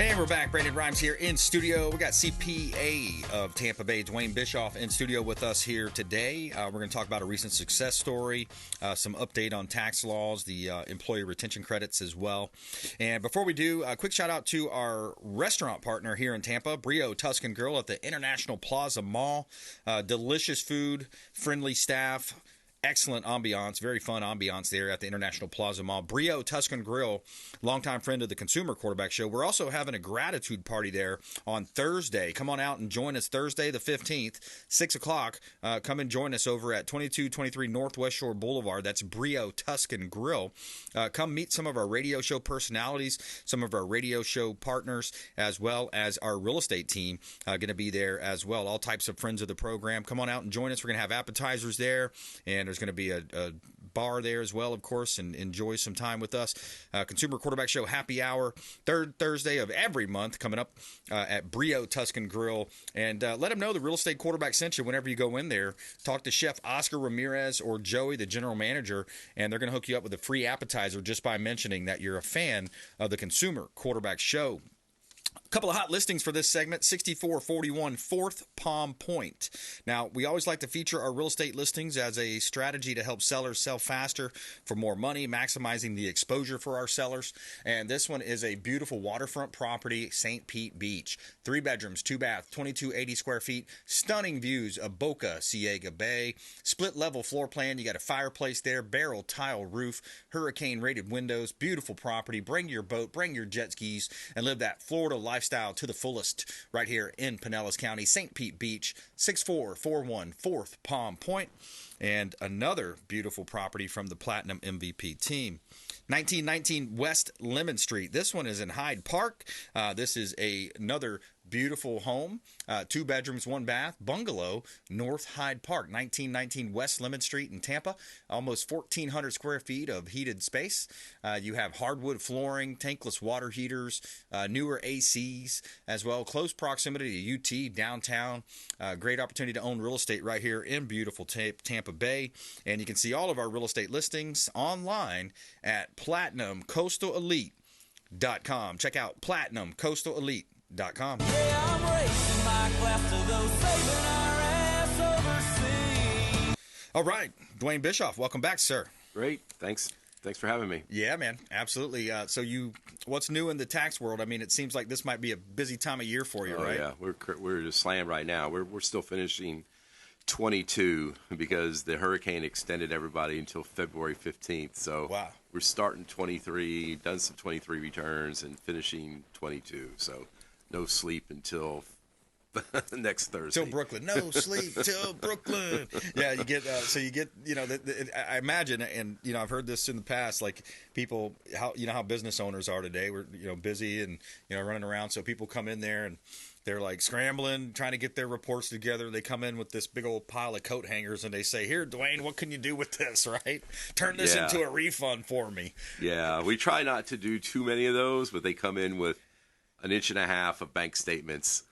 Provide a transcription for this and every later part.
And we're back. Brandon Rhymes here in studio. We got CPA of Tampa Bay, Duane Bishoff, in studio with us here today. We're going to talk about a recent success story, some update on tax laws, the employee retention credits as well. And before we do, a quick shout out to our restaurant partner here in Tampa, Brio Tuscan Grill at the International Plaza Mall. Delicious food, friendly staff. Excellent ambiance, very fun ambiance there at the International Plaza Mall. Brio Tuscan Grill, longtime friend of the Consumer Quarterback Show. We're also having a gratitude party there on Thursday. Come on out and join us Thursday the 15th, 6 o'clock. Come and join us over at 2223 Northwest Shore Boulevard. That's Brio Tuscan Grill. Come meet some of our radio show personalities, some of our radio show partners, as well as our real estate team going to be there as well. All types of friends of the program. Come on out and join us. We're going to have appetizers there, and there's going to be a bar there as well, of course, and enjoy some time with us. Consumer Quarterback Show happy hour, third Thursday of every month, coming up at Brio Tuscan Grill. And let them know the real estate quarterback sent you whenever you go in there. Talk to Chef Oscar Ramirez or Joey, the general manager, and they're going to hook you up with a free appetizer just by mentioning that you're a fan of the Consumer Quarterback Show. A couple of hot listings for this segment, 6441 4th Palm Point. Now, we always like to feature our real estate listings as a strategy to help sellers sell faster for more money, maximizing the exposure for our sellers. And this one is a beautiful waterfront property, St. Pete Beach. 3 bedrooms, 2 bath, 2280 square feet, stunning views of Boca Ciega Bay. Split level floor plan, you got a fireplace there, barrel tile roof, hurricane rated windows, beautiful property. Bring your boat, bring your jet skis, and live that Florida lifestyle to the fullest right here in Pinellas County, St. Pete Beach, 6441 4th Palm Point. And another beautiful property from the Platinum MVP team. 1919 West Lemon Street. This one is in Hyde Park. This is another beautiful home, 2 bedrooms, 1 bath, bungalow, North Hyde Park, 1919 West Lemon Street in Tampa. Almost 1,400 square feet of heated space. You have hardwood flooring, tankless water heaters, newer ACs as well. Close proximity to UT, downtown. Great opportunity to own real estate right here in beautiful Tampa Bay. And you can see all of our real estate listings online at PlatinumCoastalElite.com. Check out PlatinumCoastalElite.com. Yeah, I'm racing my class to those saving our ass overseas. All right, Duane Bishoff, welcome back, sir. Great, thanks for having me. Yeah, man, absolutely. So what's new in the tax world? I mean, it seems like this might be a busy time of year for you, right? Yeah, we're just slammed right now. We're still finishing 22 because the hurricane extended everybody until February 15th. So wow. We're starting 23, done some 23 returns, and finishing 22. So no sleep until next Thursday. Till Brooklyn. No sleep till Brooklyn. Yeah, you get, I imagine, and, I've heard this in the past, like people, how business owners are today. We're, busy and, running around. So people come in there and they're like scrambling, trying to get their reports together. They come in with this big old pile of coat hangers and they say, "Here, Duane, what can you do with this, right? Turn this into a refund for me." Yeah, we try not to do too many of those, but they come in with 1.5 inches of bank statements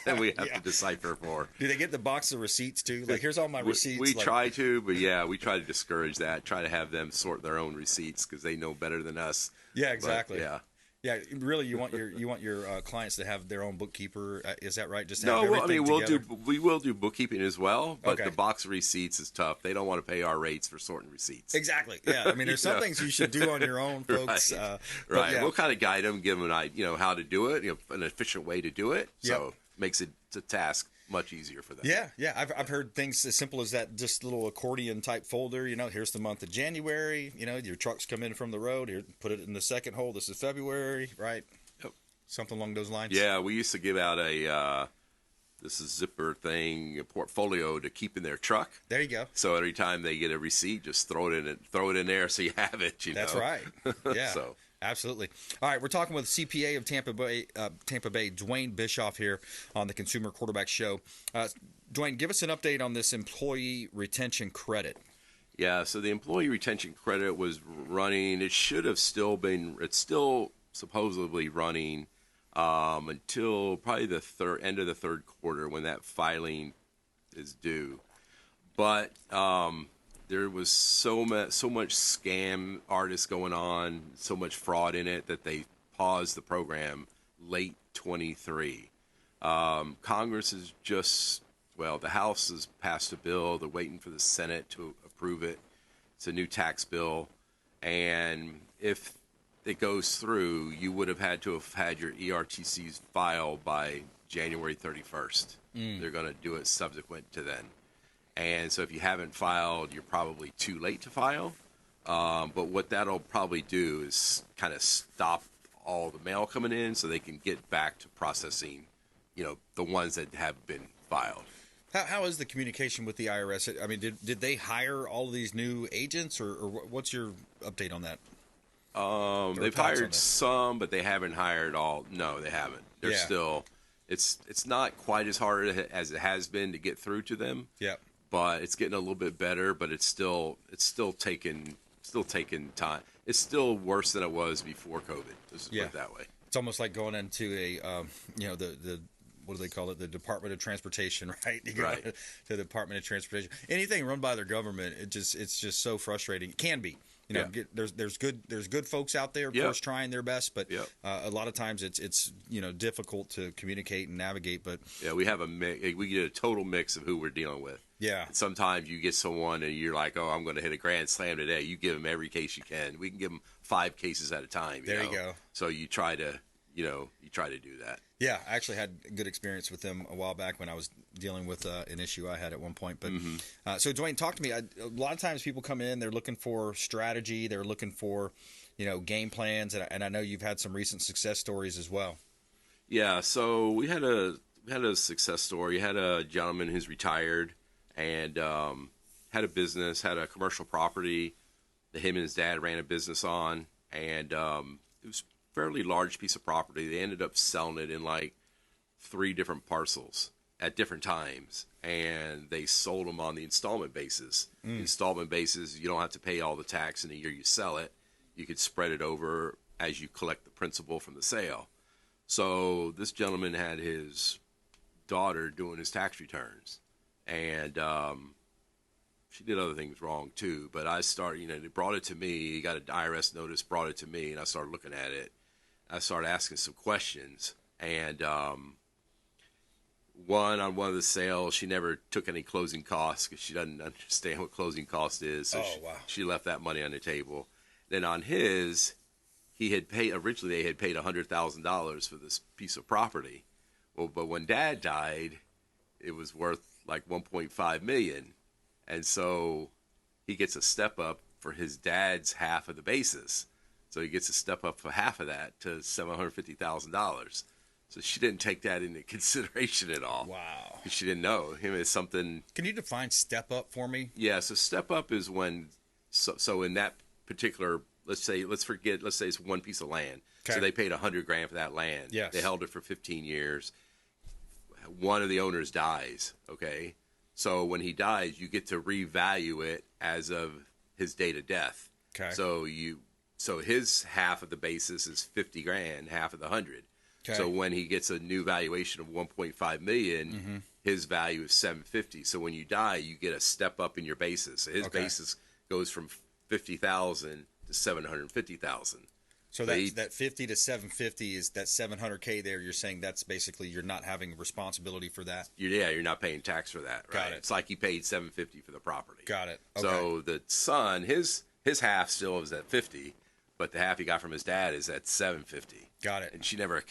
and we have to decipher for. Do they get the box of receipts too? Like, here's all my receipts. We try to, but we try to discourage that. Try to have them sort their own receipts because they know better than us. Yeah, exactly. But, yeah, really, you want your clients to have their own bookkeeper. Is that right? Just to no, have everything together? we will do bookkeeping as well, but okay. The box of receipts is tough. They don't want to pay our rates for sorting receipts. Exactly. Yeah, I mean, there's some things you should do on your own, folks. Right. Yeah. We'll kind of guide them, give them how to do it, an efficient way to do it. So it makes it a task much easier for them. Yeah. I've heard things as simple as that, just little accordion type folder. Here's the month of January. Your trucks come in from the road. Here, put it in the second hole. This is February, right? Yep. Something along those lines. Yeah, we used to give out a zipper thing, a portfolio to keep in their truck. There you go. So every time they get a receipt, just throw it in there so you have it. That's right. Yeah. So. Absolutely. All right, we're talking with CPA of Tampa Bay, Duane Bishoff here on the Consumer Quarterback Show. Duane, give us an update on this employee retention credit. Yeah, so the employee retention credit was running. It should have still been. It's still supposedly running until probably the end of the third quarter when that filing is due. But there was so much scam artists going on, so much fraud in it that they paused the program late 23. Congress is the House has passed a bill. They're waiting for the Senate to approve it. It's a new tax bill. And if it goes through, you would have had your ERTCs filed by January 31st. They're going to do it subsequent to then. And so if you haven't filed, you're probably too late to file. But what that'll probably do is kind of stop all the mail coming in so they can get back to processing, the ones that have been filed. How is the communication with the IRS? I mean, did they hire all of these new agents, or what's your update on that? They've hired some, but they haven't hired all. No, they haven't. They're still. It's not quite as hard as it has been to get through to them. Yeah. But it's getting a little bit better. But it's still taking time. It's still worse than it was before COVID. Let's put it that way. It's almost like going into a the what do they call it? The Department of Transportation, right? You go to the Department of Transportation. Anything run by their government, it's just so frustrating. It can be. There's good folks out there, of course, trying their best, but a lot of times it's difficult to communicate and navigate. But we have we get a total mix of who we're dealing with. Yeah. And sometimes you get someone and you're like, oh, I'm going to hit a grand slam today. You give them every case you can. We can give them 5 cases at a time. There you go. So you try to do that. Yeah, I actually had a good experience with them a while back when I was dealing with an issue I had at one point. But so, Duane, talk to me. A lot of times people come in, they're looking for strategy, they're looking for game plans, and I know you've had some recent success stories as well. Yeah, so we had a success story. We had a gentleman who's retired and had a business, had a commercial property that him and his dad ran a business on, and it was fairly large piece of property. They ended up selling it in like 3 different parcels at different times, and they sold them on the installment basis. Installment basis, you don't have to pay all the tax in the year you sell it. You could spread it over as you collect the principal from the sale. So this gentleman had his daughter doing his tax returns, and she did other things wrong too. But I started, they brought it to me. He got an IRS notice, brought it to me, and I started looking at it. I started asking some questions, and on one of the sales, she never took any closing costs because she doesn't understand what closing cost is. So she left that money on the table. Then on his, originally they had paid $100,000 for this piece of property. Well, but when Dad died, it was worth like $1.5 million, and so he gets a step up for his dad's half of the basis. So he gets a step up for half of that to $750,000. So she didn't take that into consideration at all. Wow. She didn't know him as something. Can you define step up for me? Yeah. So step up is when, so in that particular, let's say it's one piece of land. Okay. So they paid $100,000 for that land. Yes. They held it for 15 years. One of the owners dies. Okay. So when he dies, you get to revalue it as of his date of death. Okay. So his half of the basis is $50,000, half of the 100. Okay. So when he gets a new valuation of $1.5 million, his value is $750. So when you die, you get a step up in your basis. So his basis goes from $50,000 to $750,000. So that 50 to 750 is that $700K there. You're saying that's basically you're not having responsibility for that. You're not paying tax for that. Right? Got it. It's like he paid $750 for the property. Got it. Okay. So the son, his half still is at $50. But the half he got from his dad is at $750. Got it. And she never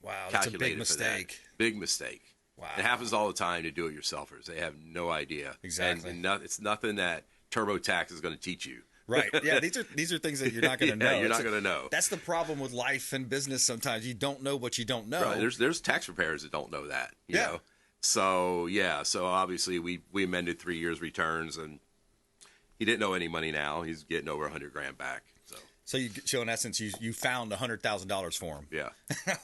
wow, that's a big mistake. Big mistake. Wow. It happens all the time to do-it-yourselfers. They have no idea. Exactly. And it's nothing that TurboTax is going to teach you. Right. Yeah. These are things that you're not going to know. You're not going to know. That's the problem with life and business. Sometimes you don't know what you don't know. Right. There's tax preparers that don't know that. You know? So obviously we amended 3 years returns, and he didn't owe any money now. He's getting over $100,000 back. So in essence, you found $100,000 for him. Yeah.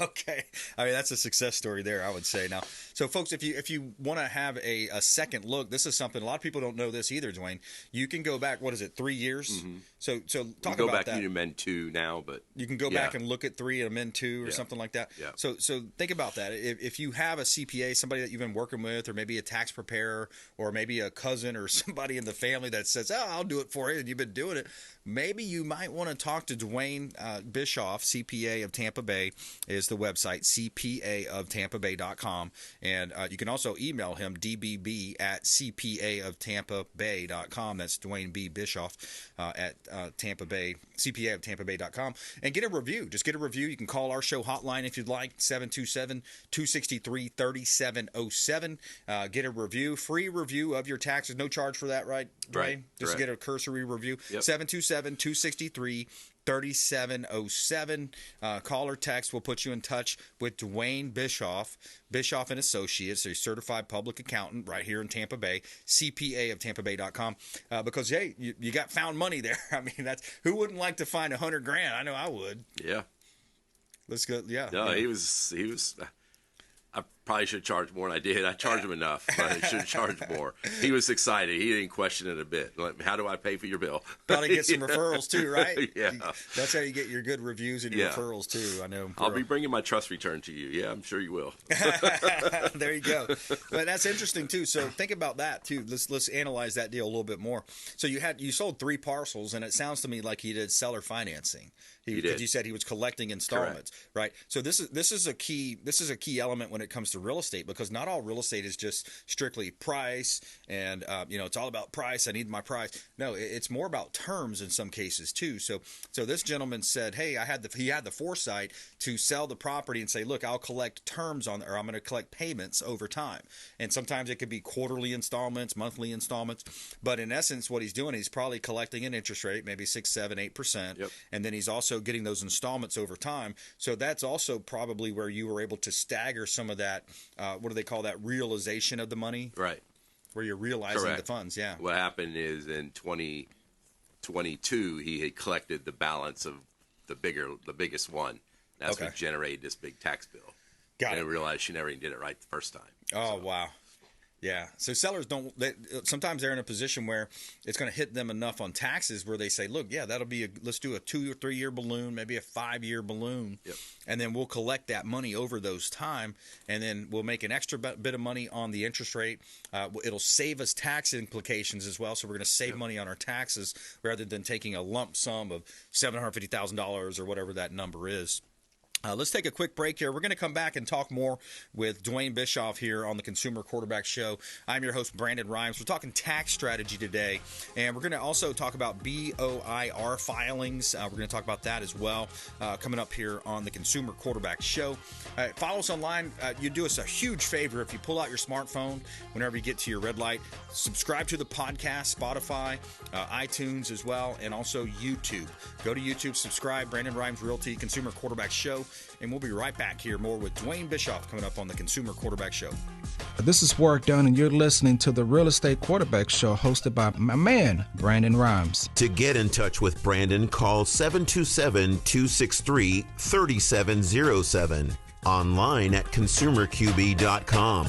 Okay. I mean, that's a success story there, I would say. Now, so folks, if you want to have a second look, this is something a lot of people don't know this either, Duane. You can go back. What is it? 3 years. So talk go about back, that. You can amend 2 now, but you can go back and look at 3 and amend 2 or something like that. Yeah. So think about that. If you have a CPA, somebody that you've been working with, or maybe a tax preparer, or maybe a cousin or somebody in the family that says, "Oh, I'll do it for you," and you've been doing it, maybe you might want to talk to Duane Bishoff, CPA of Tampa Bay, is the website, cpaoftampabay.com. And you can also email him, dbb@cpaoftampabay.com. That's Duane B. Bischoff at Tampa Bay, cpaoftampabay.com. And get a review. Just get a review. You can call our show hotline if you'd like, 727-263-3707. Get a review, free review of your taxes. No charge for that, right, Duane? Right. Just get a cursory review. Yep. 727-263-3707. Call or text. We'll put you in touch with Duane Bishoff, Bishoff and Associates, a certified public accountant right here in Tampa Bay, cpaoftampabay.com. Because, hey, you got found money there. I mean, who wouldn't like to find $100,000? I know I would. Yeah. Let's go. Yeah. No, he was. I probably should charge more than I did. I charged him enough, but I should charge more. He was excited. He didn't question it a bit. Like, how do I pay for your bill? Probably get some referrals too, right? Yeah. That's how you get your good reviews and your referrals too. I know. I'll be bringing my trust return to you. Yeah, I'm sure you will. There you go. But that's interesting too. So think about that too. Let's analyze that deal a little bit more. So you sold 3 parcels, and it sounds to me like he did seller financing. He did. Because you said he was collecting installments, right? So this is a key element when it comes to real estate, because not all real estate is just strictly price and it's all about price. I need my price. No, it's more about terms in some cases too. So this gentleman said, hey, he had the foresight to sell the property and say, look, I'll collect terms on, or I'm going to collect payments over time. And sometimes it could be quarterly installments, monthly installments. But in essence, what he's doing, he's probably collecting an interest rate, maybe 6, 7, 8%. Yep. And then he's also getting those installments over time. So that's also probably where you were able to stagger some of that, what do they call that, realization of the money? Right. Where you're realizing the funds, yeah. What happened is in 2022, he had collected the balance of the biggest one. That's what generated this big tax bill. And I realized she never even did it right the first time. Oh, wow. Yeah. So sellers sometimes they're in a position where it's going to hit them enough on taxes where they say, look, let's do a 2 or 3 year balloon, maybe a 5-year balloon. Yep. And then we'll collect that money over those time. And then we'll make an extra bit of money on the interest rate. It'll save us tax implications as well. So we're going to save money on our taxes rather than taking a lump sum of $750,000 or whatever that number is. Let's take a quick break here. We're going to come back and talk more with Duane Bischoff here on the Consumer Quarterback Show. I'm your host, Brandon Rhymes. We're talking tax strategy today, and we're going to also talk about BOIR filings. We're going to talk about that as well coming up here on the Consumer Quarterback Show. Follow us online. You do us a huge favor if you pull out your smartphone whenever you get to your red light. Subscribe to the podcast, Spotify, iTunes as well, and also YouTube. Go to YouTube, subscribe, Brandon Rhymes Realty, Consumer Quarterback Show. And we'll be right back here more with Duane Bischoff coming up on the Consumer Quarterback Show. This is Warwick Dunn, and you're listening to the Real Estate Quarterback Show hosted by my man, Brandon Rhymes. To get in touch with Brandon, call 727-263-3707. Online at consumerqb.com.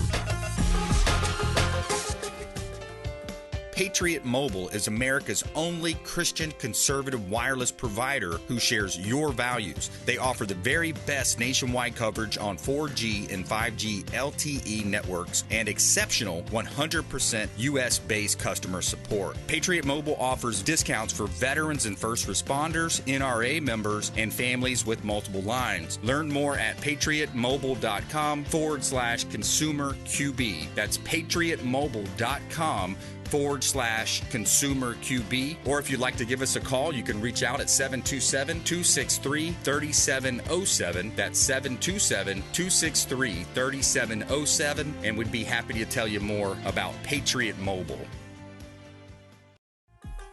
Patriot Mobile is America's only Christian conservative wireless provider who shares your values. They offer the very best nationwide coverage on 4G and 5G LTE networks and exceptional 100% US-based customer support. Patriot Mobile offers discounts for veterans and first responders, NRA members, and families with multiple lines. Learn more at patriotmobile.com/consumer QB. That's patriotmobile.com/consumer QB. Or if you'd like to give us a call, you can reach out at 727-263-3707. That's 727-263-3707. And we'd be happy to tell you more about Patriot Mobile.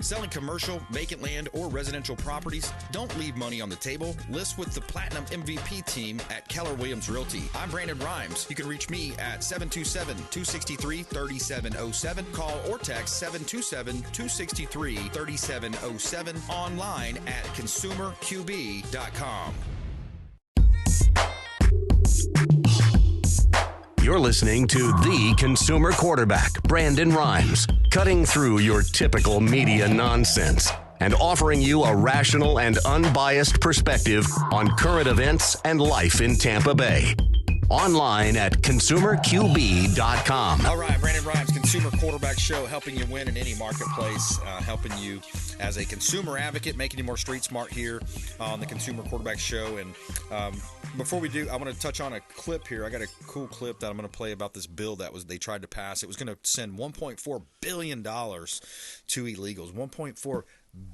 Selling commercial, vacant land, or residential properties? Don't leave money on the table. List with the Platinum MVP team at Keller Williams Realty. I'm Brandon Rhymes. You can reach me at 727-263-3707. Call or text 727-263-3707. Online at consumerqb.com. You're listening to the Consumer Quarterback, Brandon Rhymes, cutting through your typical media nonsense. and offering you a rational and unbiased perspective on current events and life in Tampa Bay. Online at consumerqb.com. All right, Brandon Rhymes, Consumer Quarterback Show, helping you win in any marketplace, helping you as a consumer advocate, making you more street smart here on the Consumer Quarterback Show. And before we do, I want to touch on a clip here. I got a cool clip that I'm going to play about this bill that they tried to pass. It was going to send $1.4 billion to illegals. $1.4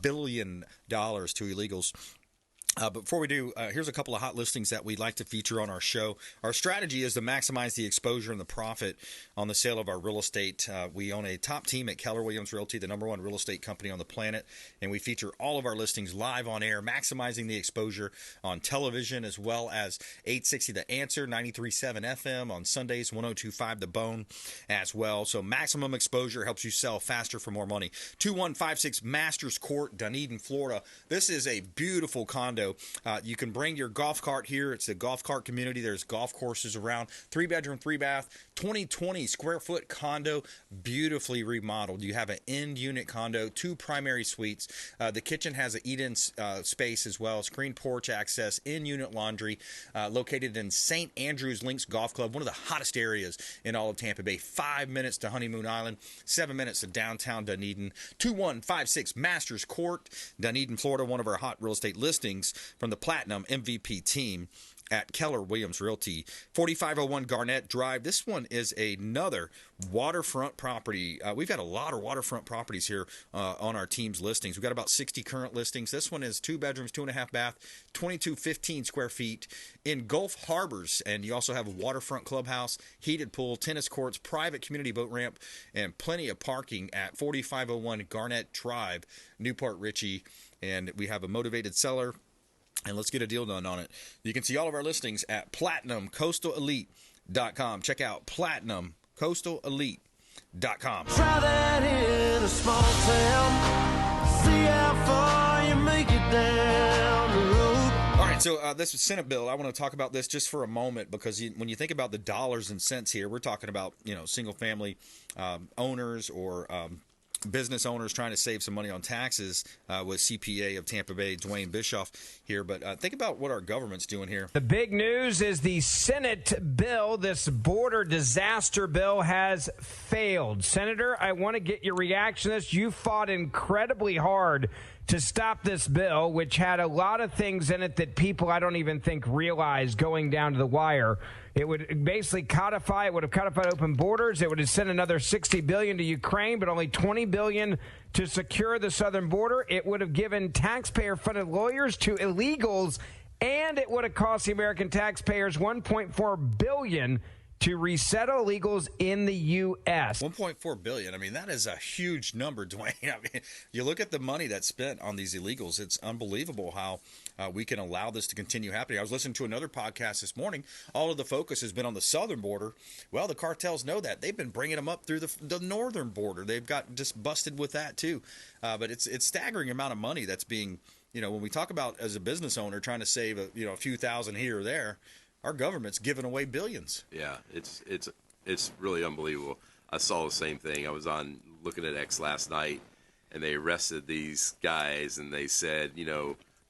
billion to illegals. But before we do, here's a couple of hot listings that we'd like to feature on our show. Our strategy is to maximize the exposure and the profit on the sale of our real estate. We own a top team at Keller Williams Realty, the #1 real estate company on the planet, and we feature all of our listings live on air, maximizing the exposure on television as well as 860 The Answer, 93.7 FM on Sundays, 102.5 The Bone as well. So maximum exposure helps you sell faster for more money. 2156 Masters Court, Dunedin, Florida. This is a beautiful condo. You can bring your golf cart here. It's a golf cart community. There's golf courses around. 3-bedroom, 3-bath, 20 square foot condo, beautifully remodeled. You have an end unit condo, 2 primary suites. The kitchen has an eat-in space as well, screen porch access, in-unit laundry, located in St. Andrews Links Golf Club, one of the hottest areas in all of Tampa Bay. 5 minutes to Honeymoon Island, 7 minutes to downtown Dunedin. 2156 Masters Court, Dunedin, Florida, one of our hot real estate listings from the Platinum MVP team at Keller Williams Realty. 4501 Garnett Drive. This one is another waterfront property. We've got a lot of waterfront properties here on our team's listings. We've got about 60 current listings. This one is 2 bedrooms, 2.5 bath, 2215 square feet in Gulf Harbors. And you also have a waterfront clubhouse, heated pool, tennis courts, private community boat ramp, and plenty of parking at 4501 Garnett Drive, Newport Richey. And we have a motivated seller. And let's get a deal done on it. You can see all of our listings at PlatinumCoastalElite.com. Check out PlatinumCoastalElite.com. Try that in a small town. See how far you make it down the road. All right, so this is Senate bill. I want to talk about this just for a moment because when you think about the dollars and cents here, we're talking about single-family owners or business owners trying to save some money on taxes with CPA of Tampa Bay, Duane Bishoff here. But think about what our government's doing here. The big news is the Senate bill, this border disaster bill, has failed. Senator, I want to get your reaction to this. You fought incredibly hard to stop this bill, which had a lot of things in it that people I don't even think realize going down to the wire. It would basically codify, it would have codified open borders. It would have sent another $60 billion to Ukraine, but only $20 billion to secure the southern border. It would have given taxpayer-funded lawyers to illegals, and it would have cost the American taxpayers $1.4 billion to resettle illegals in the U.S. $1.4 billion. I mean, that is a huge number, Duane. I mean, you look at the money that's spent on these illegals. It's unbelievable how we can allow this to continue happening. I was listening to another podcast this morning. All of the focus has been on the southern border. Well, the cartels know that. They've been bringing them up through the northern border. They've got just busted with that, too. But it's staggering amount of money that's being, when we talk about as a business owner trying to save a few thousand here or there, our government's giving away billions. Yeah, it's really unbelievable. I saw the same thing. I was on looking at X last night, and they arrested these guys, and they said,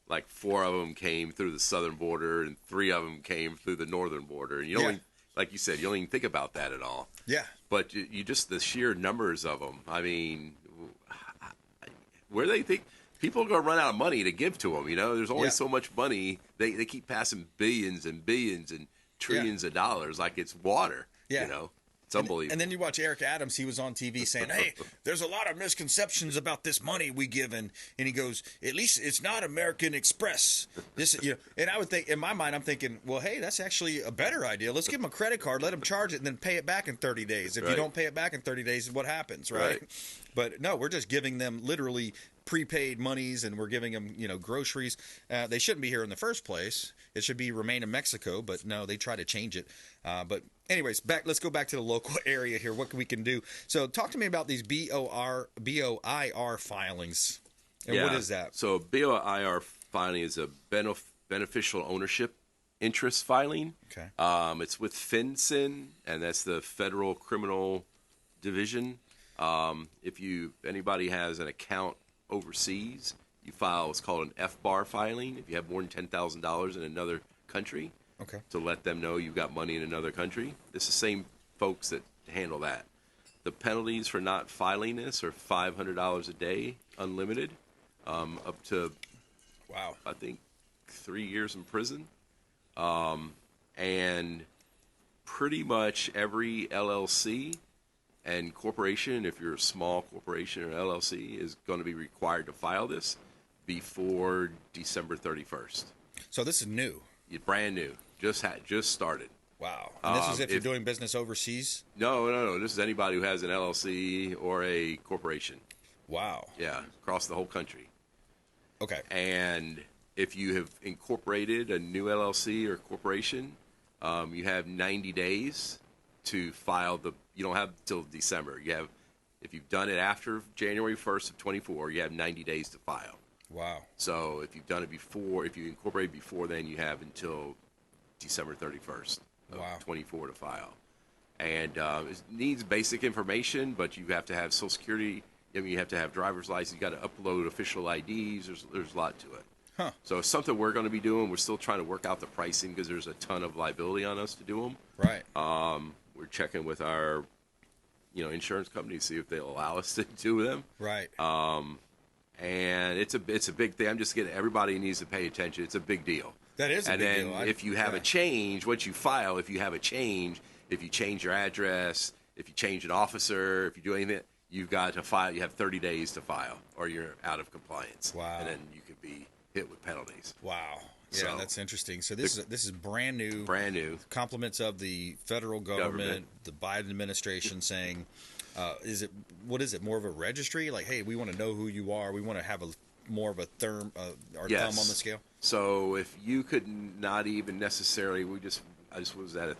like 4 of them came through the southern border, and 3 of them came through the northern border. And you don't, like you said, you don't even think about that at all. Yeah. But you just the sheer numbers of them. I mean, where they think. People are going to run out of money to give to them. There's only so much money. They keep passing billions and billions and trillions of dollars like it's water. Yeah. It's unbelievable. And then you watch Eric Adams. He was on TV saying, hey, there's a lot of misconceptions about this money we give. And he goes, at least it's not American Express. And I would think, in my mind, I'm thinking, well, hey, that's actually a better idea. Let's give them a credit card, let them charge it, and then pay it back in 30 days. If you don't pay it back in 30 days, what happens, right? But no, we're just giving them literally prepaid monies, and we're giving them, groceries. They shouldn't be here in the first place. It should remain in Mexico, but no, they try to change it. But anyways, let's go back to the local area here. What we can do? So talk to me about these BOIR filings. And what is that? So BOIR filing is a beneficial ownership interest filing. Okay. It's with FinCEN, and that's the Federal Criminal Division. If anybody has an account overseas, you file what's called an F-bar filing if you have more than $10,000 in another country. Okay. To let them know you've got money in another country. It's the same folks that handle that. The penalties for not filing this are $500 a day, unlimited, up to, I think 3 years in prison. And pretty much every LLC and corporation, if you're a small corporation or LLC, is going to be required to file this before December 31st. So this is new. It's brand new. Just started. Wow. And this is if you're doing business overseas? No. This is anybody who has an LLC or a corporation. Wow. Yeah, across the whole country. Okay. And if you have incorporated a new LLC or corporation, you have 90 days to file you don't have till December. If you've done it after January 1st of 24, you have 90 days to file. Wow. So if you've done it before, if you incorporate before then, you have until December 31st of 24 to file. And it needs basic information, but you have to have Social Security. You have to have driver's license. You got to upload official IDs. There's a lot to it. Huh. So it's something we're going to be doing. We're still trying to work out the pricing because there's a ton of liability on us to do them. Right. We're checking with our, insurance company to see if they'll allow us to do them. Right. And it's a big thing. I'm just getting everybody needs to pay attention. It's a big deal. That is a big deal. And then if you have a change, once you file, if you have a change, if you change your address, if you change an officer, if you do anything, you've got to file. You have 30 days to file, or you're out of compliance. Wow. And then you could be hit with penalties. Wow. Yeah, So, that's interesting. So this is brand new. Brand new. Compliments of the federal government. The Biden administration saying, what is it? More of a registry? Like, hey, we want to know who you are. We want to have more of a thumb on the scale. So if you could not even necessarily, I just was at a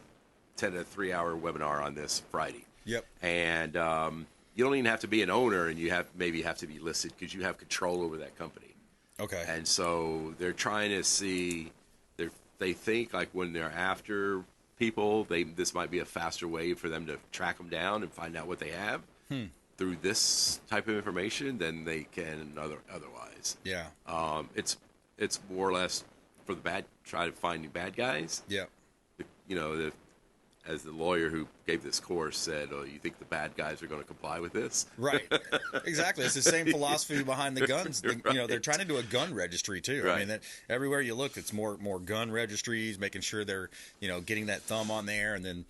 3-hour webinar on this Friday. Yep. And you don't even have to be an owner, and you maybe have to be listed because you have control over that company. Okay. And so they're trying to see, they think like when they're after people, this might be a faster way for them to track them down and find out what they have through this type of information than they can otherwise. Yeah. It's more or less for try to find the bad guys. Yeah. As the lawyer who gave this course said, "Oh, you think the bad guys are going to comply with this?" Right. Exactly. It's the same philosophy behind the guns. Right. They're trying to do a gun registry too. Right. I mean, that everywhere you look, it's more gun registries, making sure they're getting that thumb on there, and then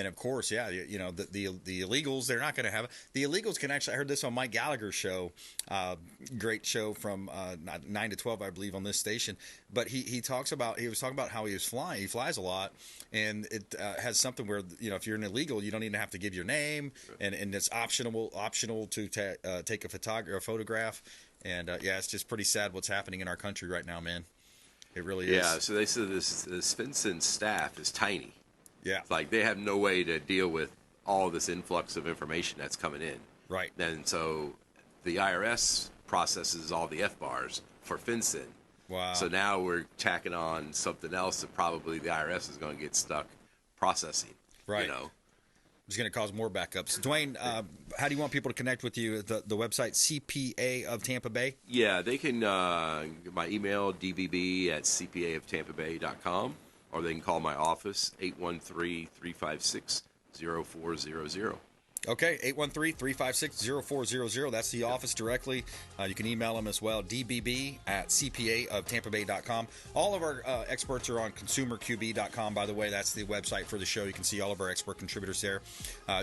of course, the illegals, they're not going to have it. The illegals can actually. I heard this on Mike Gallagher's show, great show from 9 to 12, I believe, on this station. But he was talking about how he was flying. He flies a lot, and it has something where if you're an illegal, you don't even have to give your name, and it's optional to take a photograph, and it's just pretty sad what's happening in our country right now, man. It really is. Yeah. So they said this FinCEN staff is tiny. Yeah. It's like they have no way to deal with all this influx of information that's coming in. Right. And so the IRS processes all the FBARs for FinCEN. Wow. So now we're tacking on something else that probably the IRS is going to get stuck processing. Right. It's going to cause more backups. Duane, how do you want people to connect with you? The website, CPA of Tampa Bay? Yeah, they can get my email, dbb@cpaoftampabay.com, or they can call my office, 813-356-0400. Okay, 813-356-0400. That's the office directly. You can email them as well, dbb@cpaoftampabay.com. All of our experts are on consumerqb.com, by the way. That's the website for the show. You can see all of our expert contributors there.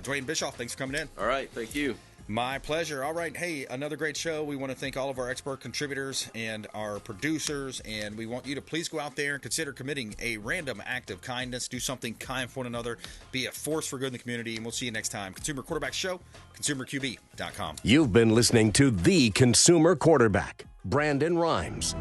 Duane Bishoff, thanks for coming in. All right, thank you. My pleasure. All right. Hey, another great show. We want to thank all of our expert contributors and our producers, and we want you to please go out there and consider committing a random act of kindness. Do something kind for one another. Be a force for good in the community, and we'll see you next time. Consumer Quarterback Show, consumerqb.com. You've been listening to The Consumer Quarterback, Brandon Rhymes.